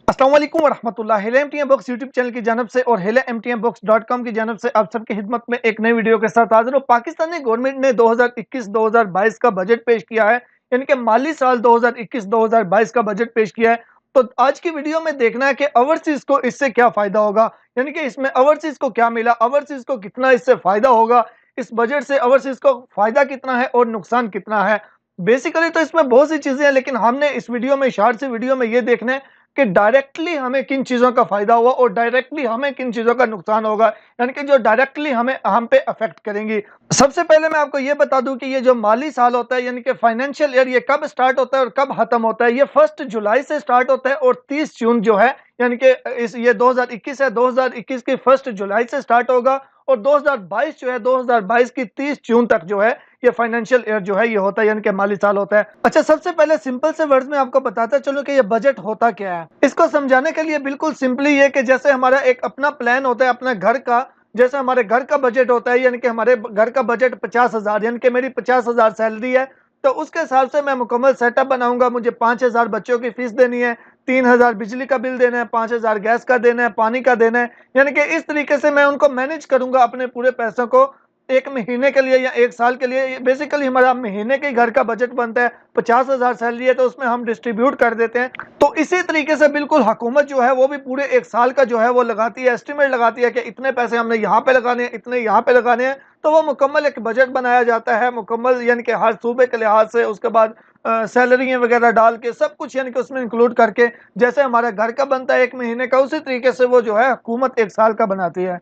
अस्सलाम वालेकुम वरहमतुल्लाह। हेला MTM box YouTube channel की जानब से और हेला mtmbox.com की जानब से आप सबकी खिदमत में एक नई वीडियो के साथ हाजिर हूं। पाकिस्तानी गवर्नमेंट ने 2021-2022 का बजट पेश किया है, यानी कि माली साल 2021-2022 का बजट पेश किया है। तो आज की वीडियो में देखना है कि ओवरसीज को इससे क्या फायदा होगा, यानी कि इसमें ओवरसीज को क्या मिला, ओवरसीज को कितना इससे फायदा होगा, इस बजट से ओवरसीज को फायदा कितना है और नुकसान कितना है। बेसिकली तो इसमें बहुत सी चीजें हैं, लेकिन हमने इस वीडियो में शॉर्ट सी वीडियो में ये देखना है कि डायरेक्टली हमें किन चीज़ों का फ़ायदा हुआ और डायरेक्टली हमें किन चीज़ों का नुकसान होगा, यानी कि जो डायरेक्टली हमें हम पे अफेक्ट करेंगी। सबसे पहले मैं आपको ये बता दूं कि ये जो माली साल होता है, यानी कि फाइनेंशियल ईयर, ये कब स्टार्ट होता है और कब खत्म होता है। ये 1 जुलाई से स्टार्ट होता है और 30 जून जो है, यानी कि इस ये 2021 है, 2021 की 1 जुलाई से स्टार्ट होगा और 2022 जो है, 2022 की 30 जून तक जो है ये फाइनेंशियल ईयर जो है ये होता है, यानी कि माली साल होता है। अच्छा, सबसे पहले सिंपल से वर्ड्स में आपको बताता चलो कि ये बजट होता क्या है। इसको समझाने के लिए बिल्कुल सिंपली ये कि जैसे हमारा एक अपना प्लान होता है अपने घर का, जैसे हमारे घर का बजट होता है, यानी कि हमारे घर का बजट 50,000, यानी कि मेरी 50,000 सैलरी है, तो उसके हिसाब से मैं मुकम्मल सेटअप बनाऊंगा। मुझे 5,000 बच्चों की फीस देनी है, 3,000 बिजली का बिल देना है, 5,000 गैस का देना है, पानी का देना है, यानी कि इस तरीके से मैं उनको मैनेज करूंगा अपने पूरे पैसों को एक महीने के लिए या एक साल के लिए। बेसिकली हमारा महीने के घर का बजट बनता है, 50,000 सैलरी है तो उसमें हम डिस्ट्रीब्यूट कर देते हैं। तो इसी तरीके से बिल्कुल हुकूमत जो है वो भी पूरे एक साल का जो है वो लगाती है, एस्टिमेट लगाती है कि इतने पैसे हमने यहाँ पे लगाने हैं, इतने यहाँ पे लगाने हैं। तो वो मुकम्मल एक बजट बनाया जाता है मुकम्मल, यानी कि हर सूबे के लिहाज से, उसके बाद सैलरी वगैरह डाल के सब कुछ, यानी कि उसमें इंक्लूड करके जैसे हमारा घर का बनता है एक महीने का, उसी तरीके से वो जो है हुकूमत एक साल का बनाती है।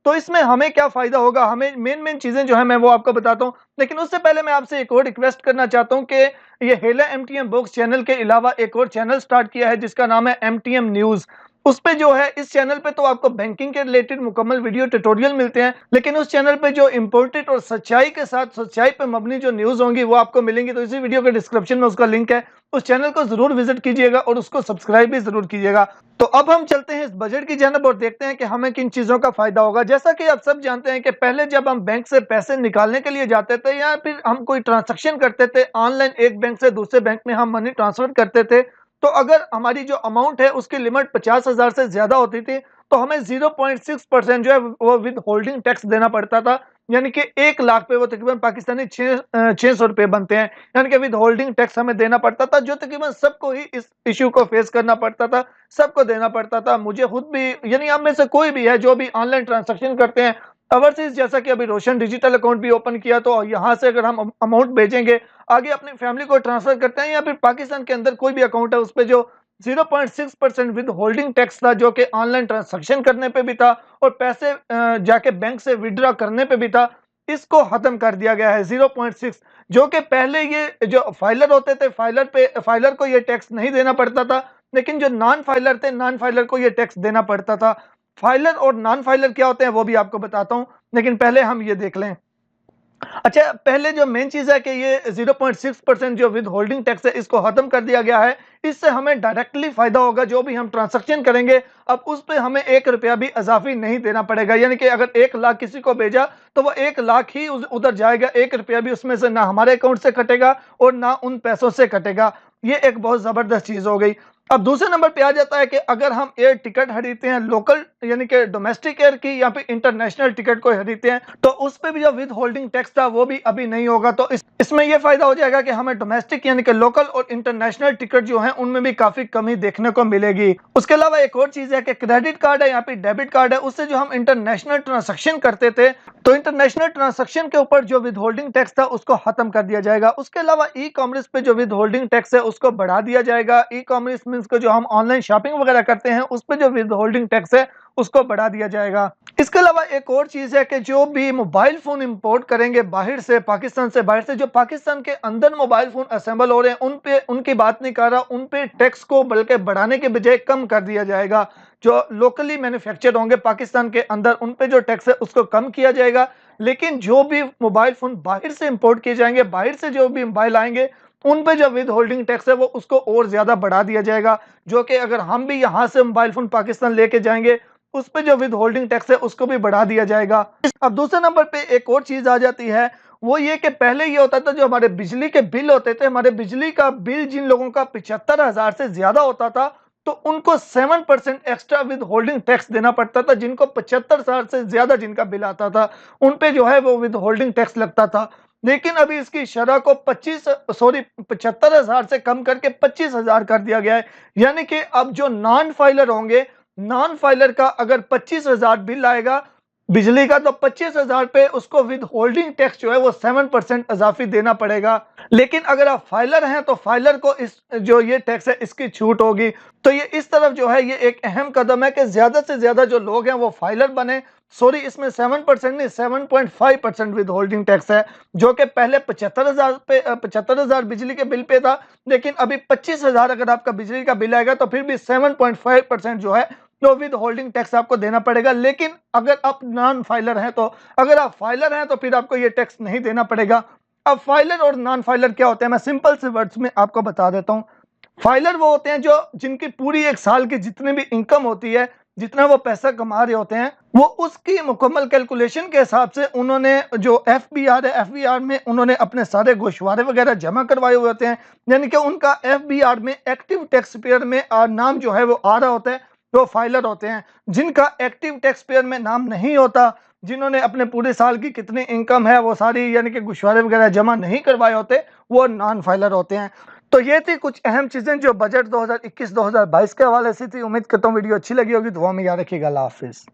तो इसमें हमें क्या फायदा होगा, हमें मेन मेन चीजें जो है मैं वो आपको बताता हूं। लेकिन उससे पहले मैं आपसे एक और रिक्वेस्ट करना चाहता हूं कि ये हेला एमटीएम बॉक्स चैनल के अलावा एक और चैनल स्टार्ट किया है जिसका नाम है एमटीएम न्यूज। उस पे जो है, इस चैनल पे तो आपको बैंकिंग के रिलेटेड मुकम्मल वीडियो ट्यूटोरियल मिलते हैं, लेकिन उस चैनल पे जो इम्पोर्टेंट और सच्चाई के साथ सच्चाई पे मबनी जो न्यूज होंगी वो आपको मिलेंगी। तो इसी वीडियो के डिस्क्रिप्शन में उसका लिंक है, उस चैनल को जरूर विजिट कीजिएगा और उसको सब्सक्राइब भी जरूर कीजिएगा। तो अब हम चलते हैं इस बजट की जानब और देखते हैं कि हमें किन चीजों का फायदा होगा। जैसा कि आप सब जानते हैं कि पहले जब हम बैंक से पैसे निकालने के लिए जाते थे या फिर हम कोई ट्रांजैक्शन करते थे ऑनलाइन, एक बैंक से दूसरे बैंक में हम मनी ट्रांसफर करते थे, तो अगर हमारी जो अमाउंट है उसकी लिमिट 50,000 से ज्यादा होती थी तो हमें 0.6% जो है वो विद होल्डिंग टैक्स देना पड़ता था। यानी कि 1 लाख पे वो तकरीबन पाकिस्तानी 600 रुपए बनते हैं, यानी कि विद होल्डिंग टैक्स हमें देना पड़ता था, जो तकरीबन सबको ही इस इश्यू को फेस करना पड़ता था, सबको देना पड़ता था। मुझे खुद भी, यानी आप में से कोई भी है जो भी ऑनलाइन ट्रांजैक्शन करते हैं ओवरसीज, जैसा कि अभी रोशन डिजिटल अकाउंट भी ओपन किया, तो यहाँ से अगर हम अमाउंट भेजेंगे आगे अपनी फैमिली को ट्रांसफर करते हैं, या फिर पाकिस्तान के अंदर कोई भी अकाउंट है उस पर जो 0.6% विद होल्डिंग टैक्स था, जो कि ऑनलाइन ट्रांजैक्शन करने पे भी था और पैसे जाके बैंक से विड्रॉ करने पे भी था, इसको खत्म कर दिया गया है 0.6। जो कि पहले ये जो फाइलर होते थे, फाइलर को ये टैक्स नहीं देना पड़ता था, लेकिन जो नॉन फाइलर थे, नॉन फाइलर को ये टैक्स देना पड़ता था। फाइलर और नॉन फाइलर क्या होते हैं वो भी आपको बताता हूं, लेकिन पहले हम ये देख लें। अच्छा, पहले जो मेन चीज है कि ये 0.6% जो विद होल्डिंग टैक्स है इसको खत्म कर दिया गया है। इससे हमें डायरेक्टली फायदा होगा, जो भी हम ट्रांजैक्शन करेंगे अब उस पे हमें 1 रुपया भी इजाफी नहीं देना पड़ेगा। यानी कि अगर 1 लाख किसी को भेजा तो वो 1 लाख ही उधर जाएगा, 1 रुपया भी उसमें से ना हमारे अकाउंट से कटेगा और ना उन पैसों से कटेगा। ये एक बहुत जबरदस्त चीज हो गई। अब दूसरे नंबर पे आ जाता है कि अगर हम एयर टिकट खरीदते हैं लोकल, यानी कि डोमेस्टिक एयर की या फिर इंटरनेशनल टिकट को खरीदते हैं, तो उस पे भी जो विद होल्डिंग टैक्स था वो भी अभी नहीं होगा। तो इसमें यह फायदा हो जाएगा कि हमें डोमेस्टिक यानी कि लोकल और इंटरनेशनल टिकट जो है उनमें भी काफी कमी देखने को मिलेगी। उसके अलावा एक और चीज है कि क्रेडिट कार्ड है या फिर डेबिट कार्ड है, उससे जो हम इंटरनेशनल ट्रांजेक्शन करते थे, तो इंटरनेशनल ट्रांजैक्शन के ऊपर जो विद होल्डिंग टैक्स था उसको खत्म कर दिया जाएगा। उसके अलावा ई कॉमर्स पे जो विद होल्डिंग टैक्स है उसको बढ़ा दिया जाएगा। ई कॉमर्स मींस को जो हम ऑनलाइन शॉपिंग वगैरह करते हैं उस पे जो विद होल्डिंग टैक्स है उसको बढ़ा दिया जाएगा। इसके अलावा एक और चीज है कि जो भी मोबाइल फोन इंपोर्ट करेंगे बाहर से, पाकिस्तान से बाहर से, जो पाकिस्तान के अंदर मोबाइल फोन असेंबल हो रहे हैं उन पे, उनकी बात नहीं कर रहा, उन पे टैक्स को बल्कि बढ़ाने के बजाय कम कर दिया जाएगा। जो लोकली मैन्युफैक्चर होंगे पाकिस्तान के अंदर उन पे जो टैक्स है उसको कम किया जाएगा। लेकिन जो भी मोबाइल फोन बाहर से इंपोर्ट किए जाएंगे, बाहर से जो भी मोबाइल आएंगे उन पे जो विद होल्डिंग टैक्स है वो उसको और ज्यादा बढ़ा दिया जाएगा। जो कि अगर हम भी यहाँ से मोबाइल फोन पाकिस्तान लेके जाएंगे उस पे जो विद होल्डिंग टैक्स है उसको भी बढ़ा दिया जाएगा। अब दूसरे नंबर पे एक और चीज आ जाती है, वो ये कि पहले ये होता था जो हमारे बिजली के बिल होते थे, हमारे बिजली का बिल जिन लोगों का 75,000 से ज्यादा होता था तो उनको 7% एक्स्ट्रा विद होल्डिंग टैक्स देना पड़ता था। जिनको 75,000 से ज्यादा जिनका बिल आता था उन पे जो है वो विद होल्डिंग टैक्स लगता था। लेकिन अभी इसकी शरह को 75,000 से कम करके 25,000 कर दिया गया है। यानी कि अब जो नॉन फाइलर होंगे, नॉन फाइलर का अगर 25,000 बिल आएगा बिजली का, तो 25,000 पे उसको विद होल्डिंग टैक्स जो है वो 7% इजाफी देना पड़ेगा। लेकिन अगर आप फाइलर हैं तो फाइलर को इस जो ये टैक्स है इसकी छूट होगी। तो ये इस तरफ जो है ये एक अहम कदम है कि ज्यादा से ज्यादा जो लोग हैं वो फाइलर बने। सॉरी, इसमें 7% नहीं 7.5% विद होल्डिंग टैक्स है, जो कि पहले 75,000 बिजली के बिल पे था। लेकिन अभी 25,000 अगर आपका बिजली का बिल आएगा तो फिर भी 7.5% जो है तो विद होल्डिंग टैक्स आपको देना पड़ेगा। लेकिन अगर आप नॉन फाइलर हैं तो, अगर आप फाइलर हैं तो फिर आपको ये टैक्स नहीं देना पड़ेगा। अब फाइलर और नॉन फाइलर क्या होते हैं, मैं सिंपल से वर्ड्स में आपको बता देता हूं। फाइलर वो होते हैं जो जिनकी पूरी एक साल की जितनी भी इनकम होती है, जितना वो पैसा कमा रहे होते हैं, वो उसकी मुकम्मल कैलकुलेशन के हिसाब से उन्होंने जो एफबीआर है, एफबीआर में उन्होंने अपने सारे गोशवारे वगैरह जमा करवाए हुए होते हैं। यानी कि उनका एफबीआर में एक्टिव टैक्स पेयर में नाम जो है वो आ रहा होता है, तो फाइलर होते हैं। जिनका एक्टिव टैक्स पेयर में नाम नहीं होता, जिन्होंने अपने पूरे साल की कितनी इनकम है वो सारी यानी कि गोशवारे वगैरह जमा नहीं करवाए होते, वो नॉन फाइलर होते हैं। तो ये थी कुछ अहम चीजें जो बजट 2021-2022 के हवाले से थी। उम्मीद करता हूँ वीडियो अच्छी लगी होगी। दुआ में याद रखिएगा। अल्लाह हाफिज।